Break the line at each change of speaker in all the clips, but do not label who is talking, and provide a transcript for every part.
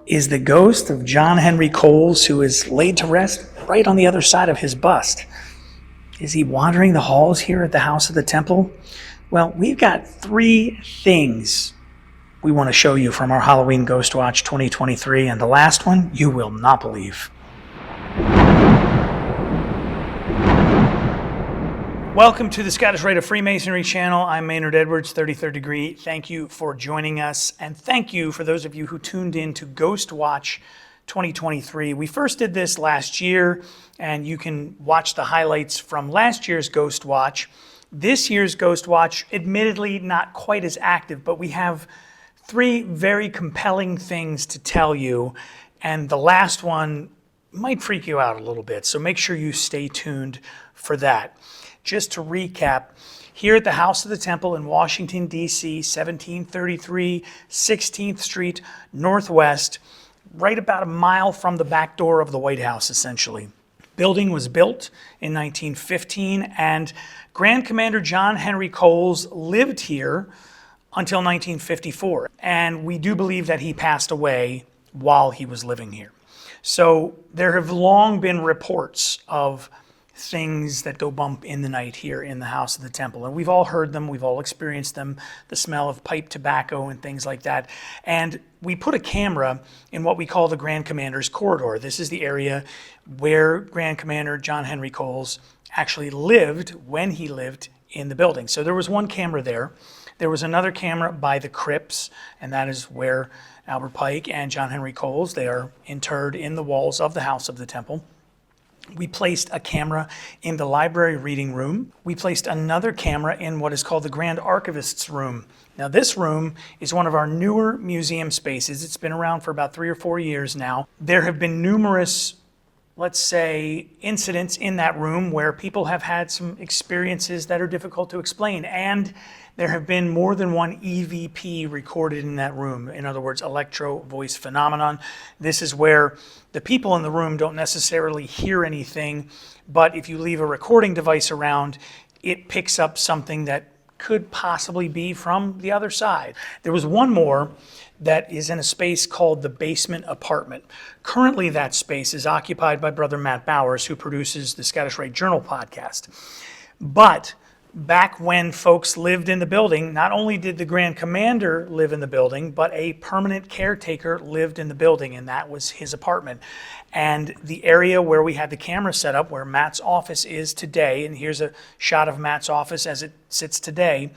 is the ghost of John Henry Coles, who is laid to rest right on the other side of his bust. Is he wandering the halls here at the House of the Temple? Well, we've got 3 things we want to show you from our Halloween Ghost Watch 2023, and the last one you will not believe. Welcome to the Scottish Rite of Freemasonry channel. I'm Maynard Edwards, 33rd Degree. Thank you for joining us, and thank you for those of you who tuned in to Ghost Watch 2023. We first did this last year, and you can watch the highlights from last year's Ghost Watch. This year's Ghost Watch, admittedly not quite as active, but we have 3 very compelling things to tell you, and the last one might freak you out a little bit, so make sure you stay tuned for that. Just to recap, here at the House of the Temple in Washington, D.C., 1733 16th Street Northwest, right about a mile from the back door of the White House, essentially. Building was built in 1915, and Grand Commander John Henry Coles lived here until 1954. And we do believe that he passed away while he was living here. So there have long been reports of things that go bump in the night here in the House of the Temple. And we've all heard them, we've all experienced them, the smell of pipe tobacco and things like that. And we put a camera in what we call the Grand Commander's corridor. This is the area where Grand Commander John Henry Coles actually lived when he lived in the building. So there was one camera there. There was another camera by the crypts, and that is where Albert Pike and John Henry Coles, they are interred in the walls of the House of the Temple. We placed a camera in the library reading room. We placed another camera in what is called the Grand Archivist's room. Now this room is one of our newer museum spaces. It's been around for about 3 or 4 years now. There have been numerous, let's say, incidents in that room where people have had some experiences that are difficult to explain. And there have been more than one EVP recorded in that room. In other words, electro voice phenomenon. This is where the people in the room don't necessarily hear anything, but if you leave a recording device around, it picks up something that could possibly be from the other side. There was one more that is in a space called the basement apartment. Currently, that space is occupied by Brother Matt Bowers, who produces the Scottish Rite Journal podcast. But back when folks lived in the building, not only did the Grand Commander live in the building, but a permanent caretaker lived in the building, and that was his apartment. And the area where we had the camera set up, where Matt's office is today, and here's a shot of Matt's office as it sits today,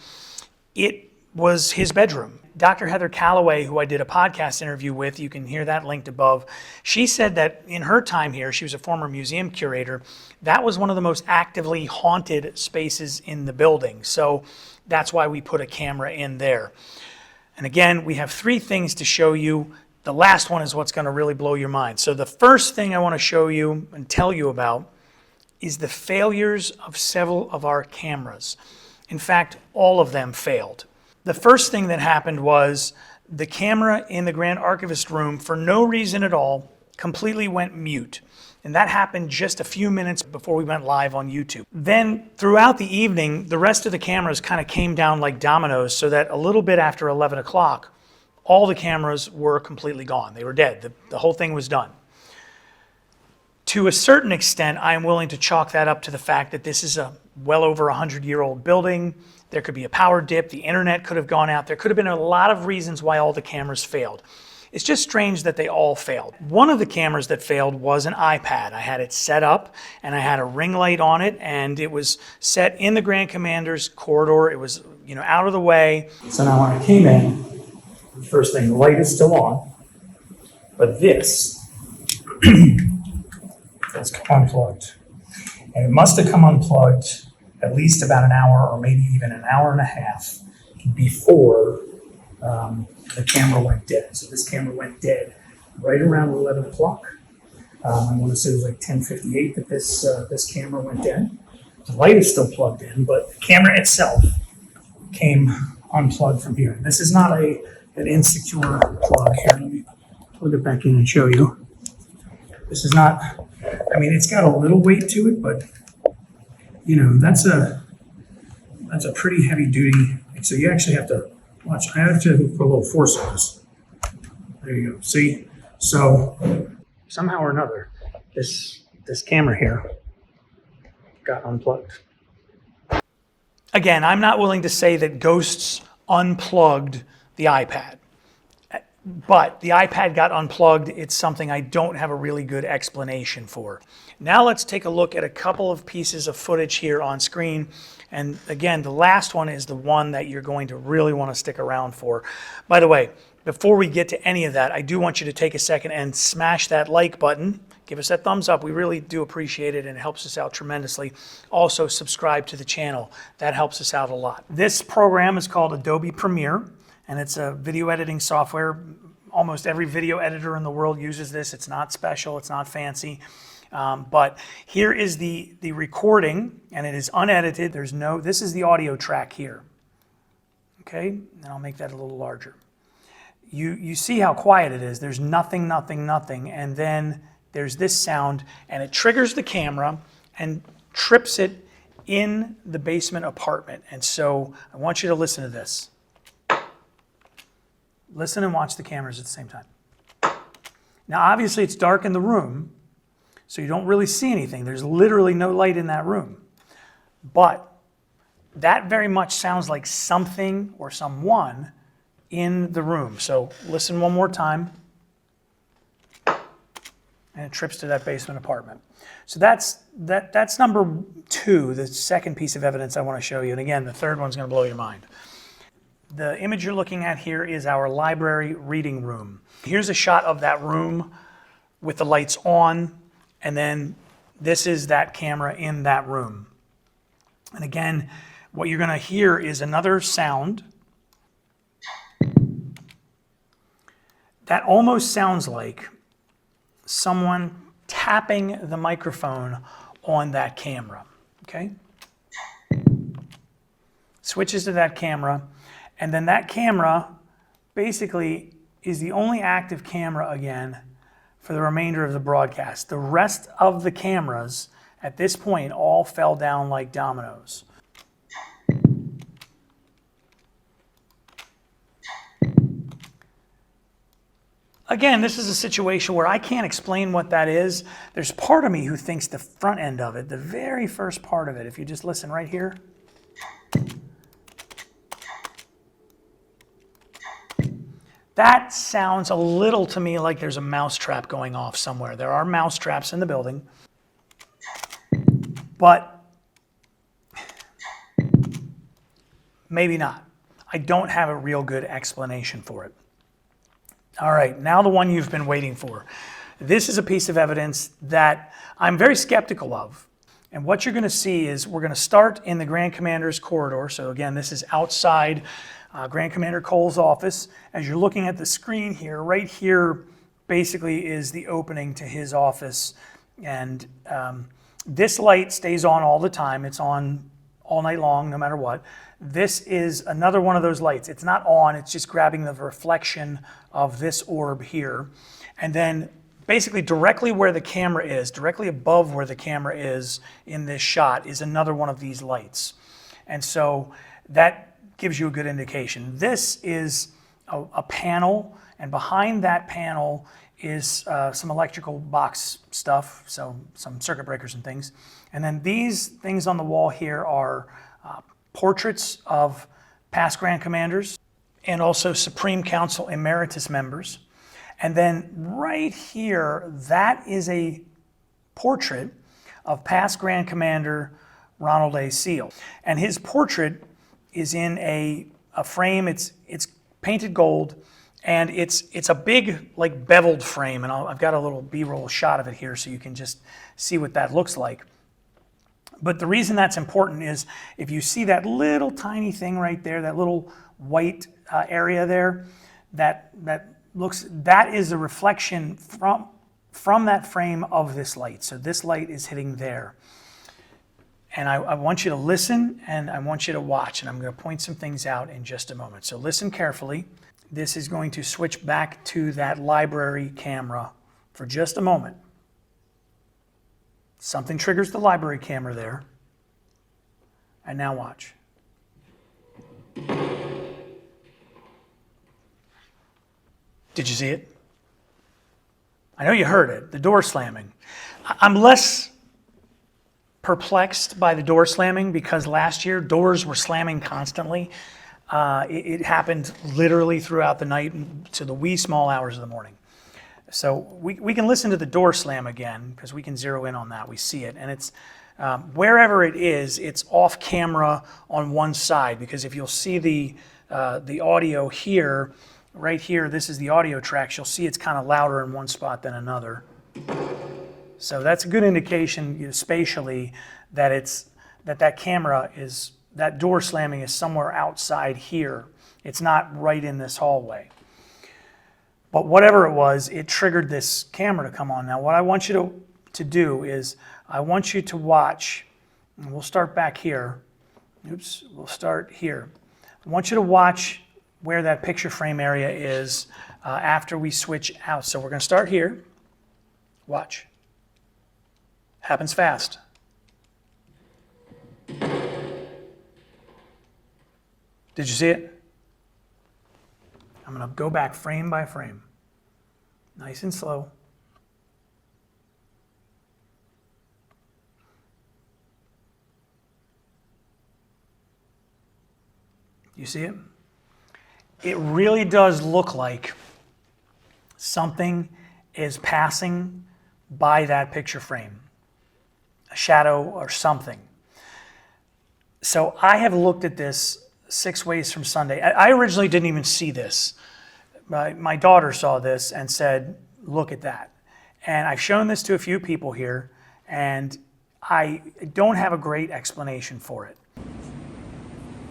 it was his bedroom. Dr. Heather Calloway, who I did a podcast interview with, you can hear that linked above, she said that in her time here, she was a former museum curator, that was one of the most actively haunted spaces in the building. So that's why we put a camera in there. And again, we have 3 things to show you. The last one is what's going to really blow your mind. So the first thing I want to show you and tell you about is the failures of several of our cameras. In fact, all of them failed. The first thing that happened was the camera in the Grand Archivist room, for no reason at all, completely went mute. And that happened just a few minutes before we went live on YouTube. Then throughout the evening, the rest of the cameras kind of came down like dominoes, so that a little bit after 11 o'clock, all the cameras were completely gone. They were dead. The whole thing was done. To a certain extent, I am willing to chalk that up to the fact that this is a well over 100-year-old building. There could be a power dip. The internet could have gone out. There could have been a lot of reasons why all the cameras failed. It's just strange that they all failed. One of the cameras that failed was an iPad. I had it set up, and I had a ring light on it, and it was set in the Grand Commander's corridor. It was, out of the way. So now when I came in, the first thing, the light is still on, but this has come unplugged. And it must have come unplugged at least about an hour or maybe even an hour and a half before the camera went dead. So this camera went dead right around 11 o'clock. I want to say it was like 10:58 that this camera went dead. The light is still plugged in, but the camera itself came unplugged from here. This is not an insecure plug. Here, let me plug it back in and show you. This is not, it's got a little weight to it, but that's a pretty heavy duty. So you actually have to watch. I have to put a little force on this. There you go. See, So somehow or another, this camera here got unplugged. Again, I'm not willing to say that ghosts unplugged the iPad, but the iPad got unplugged. It's something I don't have a really good explanation for. Now let's take a look at a couple of pieces of footage here on screen. And again, the last one is the one that you're going to really want to stick around for. By the way, before we get to any of that, I do want you to take a second and smash that like button. Give us that thumbs up. We really do appreciate it and it helps us out tremendously. Also, subscribe to the channel. That helps us out a lot. This program is called Adobe Premiere, and it's a video editing software. Almost every video editor in the world uses this. It's not special. It's not fancy. But here is the recording, and it is unedited. This is the audio track here. Okay, and I'll make that a little larger. You see how quiet it is. There's nothing, nothing, nothing, and then there's this sound, and it triggers the camera and trips it in the basement apartment. And so I want you to listen to this. Listen and watch the cameras at the same time. Now, obviously, it's dark in the room, so you don't really see anything. There's literally no light in that room. But that very much sounds like something or someone in the room. So listen one more time. And it trips to that basement apartment. So that's number 2, the second piece of evidence I want to show you. And again, the third one's going to blow your mind. The image you're looking at here is our library reading room. Here's a shot of that room with the lights on, and then this is that camera in that room. And again, what you're going to hear is another sound that almost sounds like someone tapping the microphone on that camera, okay? Switches to that camera, and then that camera basically is the only active camera again for the remainder of the broadcast. The rest of the cameras at this point all fell down like dominoes. Again, this is a situation where I can't explain what that is. There's part of me who thinks the front end of it, the very first part of it, if you just listen right here. That sounds a little to me like there's a mousetrap going off somewhere. There are mousetraps in the building, but maybe not. I don't have a real good explanation for it. All right, now the one you've been waiting for. This is a piece of evidence that I'm very skeptical of. And what you're going to see is we're going to start in the Grand Commander's corridor. So again, this is outside Grand Commander Cole's office. As you're looking at the screen here, right here basically is the opening to his office. And this light stays on all the time. It's on all night long, no matter what. This is another one of those lights. It's not on, it's just grabbing the reflection of this orb here. And then basically directly where the camera is, directly above where the camera is in this shot, is another one of these lights. And so that gives you a good indication. This is a panel, and behind that panel is some electrical box stuff, so some circuit breakers and things. And then these things on the wall here are portraits of past Grand Commanders and also Supreme Council Emeritus members. And then right here, that is a portrait of past Grand Commander Ronald A. Seal. And his portrait is in a frame. It's painted gold, and it's a big, like, beveled frame. And I've got a little B-roll shot of it here so you can just see what that looks like. But the reason that's important is if you see that little tiny thing right there, that little white area there, that is a reflection from that frame of this light. So this light is hitting there. And I want you to listen, and I want you to watch, and I'm going to point some things out in just a moment. So listen carefully. This is going to switch back to that library camera for just a moment. Something triggers the library camera there. And now watch. Did you see it? I know you heard it, the door slamming. I'm less perplexed by the door slamming because last year doors were slamming constantly. It happened literally throughout the night to the wee small hours of the morning. So we can listen to the door slam again because we can zero in on that. We see it. And it's wherever it is, it's off camera on one side, because if you'll see the audio here, right here, this is the audio tracks, you'll see it's kind of louder in one spot than another. So that's a good indication, spatially, that that camera is, that door slamming is somewhere outside here. It's not right in this hallway. But whatever it was, it triggered this camera to come on. Now what I want you to do is, I want you to watch, and we'll start back here. Oops, we'll start here. I want you to watch where that picture frame area is after we switch out. So we're going to start here. Watch. Happens fast. Did you see it? I'm going to go back frame by frame. Nice and slow. You see it? It really does look like something is passing by that picture frame. A shadow or something. So I have looked at this 6 ways from Sunday. I originally didn't even see this. My daughter saw this and said, look at that. And I've shown this to a few people here, and I don't have a great explanation for it.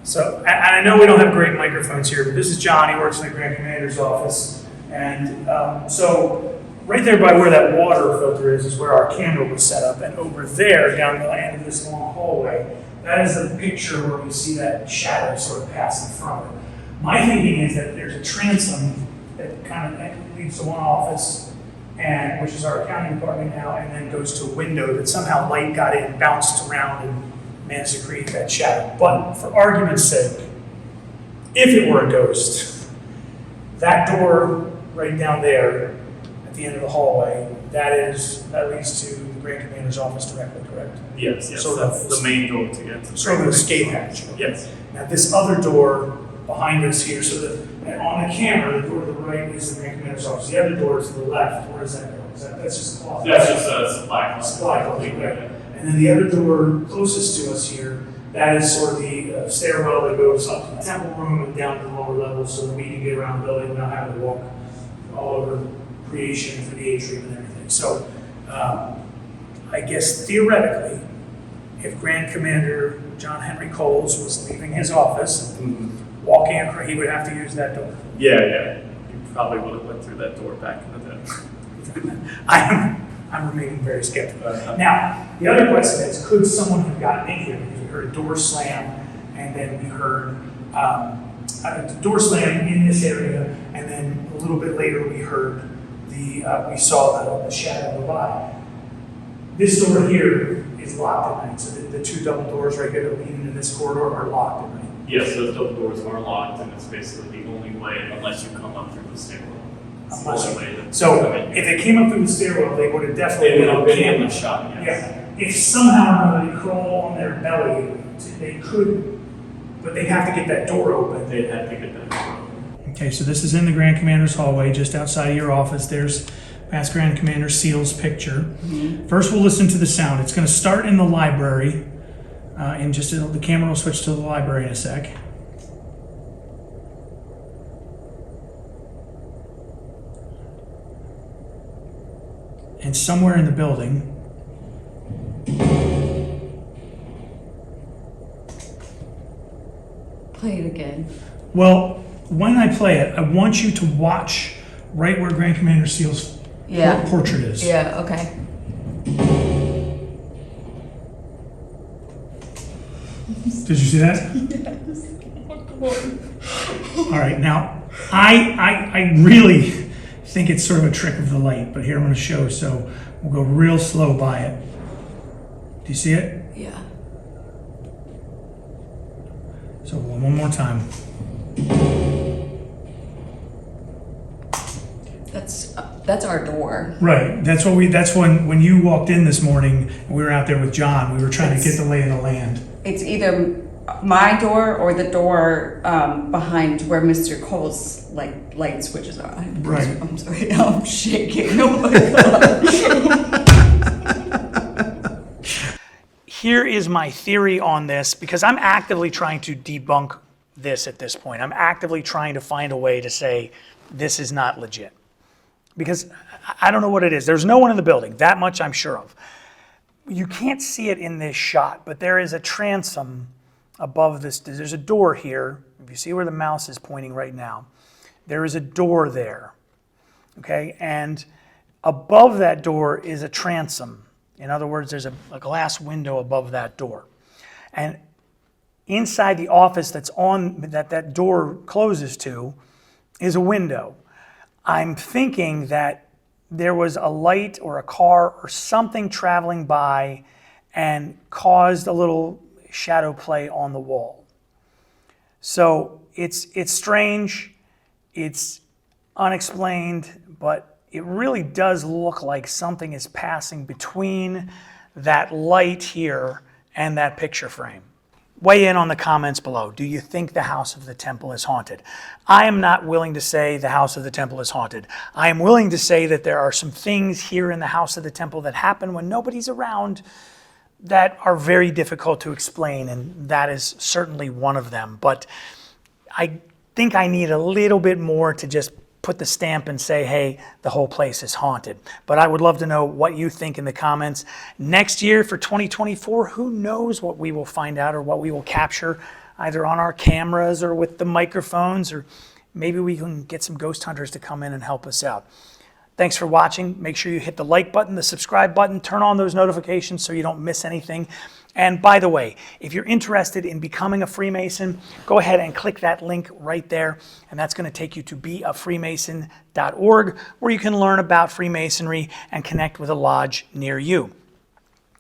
So, and I know we don't have great microphones here, but this is John. He works in the Grand Commander's office. And so right there by where that water filter is where our camera was set up. And over there, down the end of this long hallway, that is the picture where we see that shadow sort of passing from it. My thinking is that there's a transom that kind of leads to one office, and which is our accounting department now, and then goes to a window that somehow light got in, bounced around, and managed to create that shadow. But for argument's sake, if it were a ghost, that door right down there at the end of the hallway, that leads to the Grand Commander's office directly, correct?
Yes, so that's the main door to get to.
Sort of an escape hatch.
Yes.
Now this other door behind us here, so that on the camera, the door to the right is the Grand Commander's office. The other door is to the left. Where is that door? That's just a closet.
That's just a supply closet.
Supply closet, right. And then the other door closest to us here, that is sort of the stairwell that goes up to the temple room and down to the lower levels so that we can get around the building without having to walk all over creation for the atrium and everything. So I guess theoretically, if Grand Commander John Henry Coles was leaving his office, walking across, he would have to use that door.
Yeah. You probably would have went through that door back in the day.
I'm remaining very skeptical. Now, the other question is, could someone have gotten in here? Because we heard a door slam, and then we heard a door slam in this area, and then a little bit later we heard we saw the shadow go by. This door here is locked at night, so the two double doors right here that lead into this corridor are locked at night.
Yes, those double doors are locked, and it's basically the only way, unless you come up through the stairwell.
So if they came up through the stairwell, they would have definitely been on camera.
Shot, yes.
Yeah. If somehow or another they crawl on their belly, they could, but they'd have to get that door open.
They'd have to get that door open. Okay, so this is in the Grand Commander's hallway, just outside of your office. There's past Grand Commander Seal's picture. First, we'll listen to the sound. It's going to start in the library, and the camera will switch to the library in a sec. And somewhere in the building,
play it again.
Well, when I play it, I want you to watch right where Grand Commander Seal's portrait is.
Yeah, okay.
Did you see that?
Yes.
All right, now, I really think it's sort of a trick of the light, but here I'm going to show, so we'll go real slow by it. Do you see it?
Yeah.
So one more time.
That's That's our door.
Right. That's when you walked in this morning, we were out there with John, we were trying to get the lay of the land.
It's either my door or the door behind where Mr. Cole's light switches are.
Right.
I'm sorry, I'm shaking. Oh my God.
Here is my theory on this, because I'm actively trying to debunk this at this point. I'm actively trying to find a way to say this is not legit. Because I don't know what it is. There's no one in the building. That much I'm sure of. You can't see it in this shot, but there is a transom above this. There's a door here. If you see where the mouse is pointing right now, there is a door there. Okay, and above that door is a transom. In other words, there's a glass window above that door. And inside the office that door closes to is a window. I'm thinking that there was a light or a car or something traveling by and caused a little shadow play on the wall. So it's strange, it's unexplained, but it really does look like something is passing between that light here and that picture frame. Weigh in on the comments below. Do you think the House of the Temple is haunted? I am not willing to say the House of the Temple is haunted. I am willing to say that there are some things here in the House of the Temple that happen when nobody's around that are very difficult to explain, and that is certainly one of them. But I think I need a little bit more to just put the stamp and say, hey, the whole place is haunted. But I would love to know what you think in the comments. Next year for 2024, who knows what we will find out or what we will capture either on our cameras or with the microphones, or maybe we can get some ghost hunters to come in and help us out. Thanks for watching. Make sure you hit the like button, the subscribe button, turn on those notifications so you don't miss anything. And by the way, if you're interested in becoming a Freemason, go ahead and click that link right there, and that's going to take you to beafreemason.org, where you can learn about Freemasonry and connect with a lodge near you.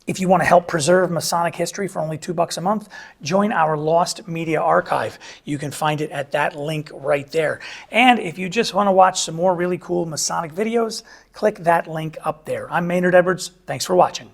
If you want to help preserve Masonic history for only $2 a month, join our Lost Media Archive. You can find it at that link right there. And if you just want to watch some more really cool Masonic videos, click that link up there. I'm Maynard Edwards. Thanks for watching.